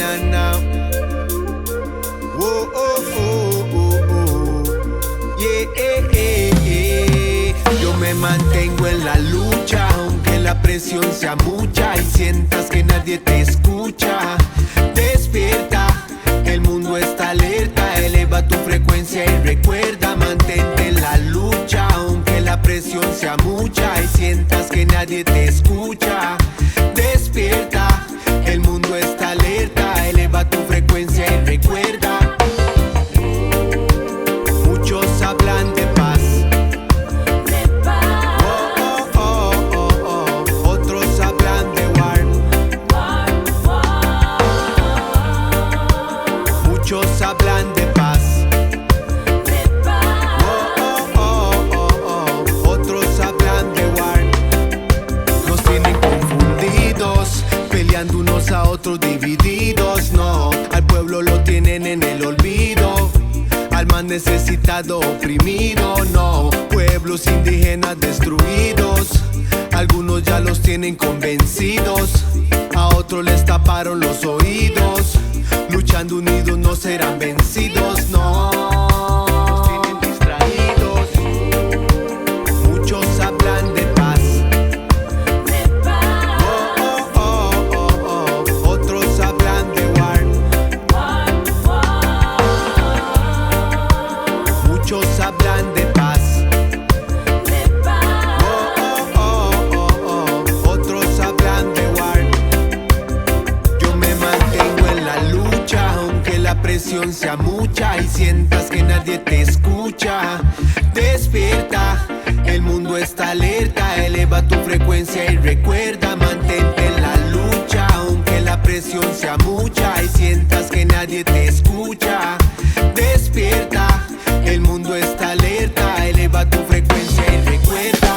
mañana. Oh, oh, oh, oh, oh. Yo me mantengo en la lucha, aunque la presión sea mucha y sientas que nadie te escucha. Despierta, el mundo está alerta, eleva tu frecuencia y recuerda, mantente en la lucha, aunque la presión sea mucha y sientas que nadie te escucha. Despierta, el mundo está alerta, eleva tu frecuencia y recuerda. Muchos hablan de paz, otros hablan de war. Muchos hablan de paz, otros hablan de war. Nos tienen confundidos, peleando unos a otros divididos. No, al pueblo lo tienen en el olvido, al más necesitado oprimido. No, pueblos indígenas destruidos, algunos ya los tienen convencidos, a otros les taparon los oídos. Luchando unidos no serán vencidos, no. Nos tienen distraídos. Muchos hablan de paz, otros hablan de war. Muchos hablan de paz, otros hablan de war. Yo me mantengo en la lucha, aunque la presión sea mucha y sientas que nadie te escucha. Despierta, el mundo está alerta, eleva tu frecuencia y recuerda, mantente en la lucha, aunque la presión sea mucha y sientas que nadie te escucha. Despierta, el mundo está alerta, eleva tu frecuencia y recuerda.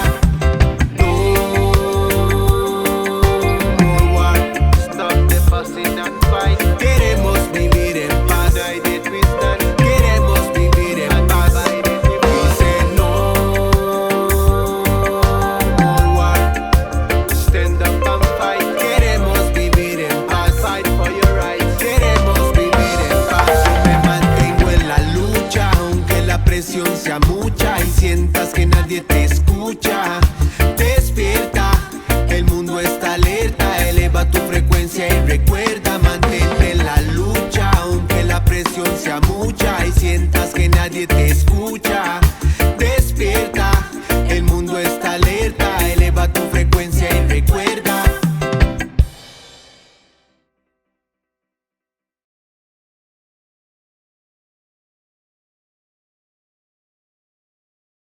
Queremos vivir en paz, queremos vivir en paz. Dice no more war, stand up and fight. Queremos vivir en paz, fight for your rights. Queremos vivir en paz. Yo me mantengo en la lucha, aunque la presión sea mucha y sientas que nadie te escucha. Despierta, el mundo está alerta, eleva tu frecuencia y recuerda, mantente en la lucha, aunque la presión sea mucha y sientas que nadie te escucha.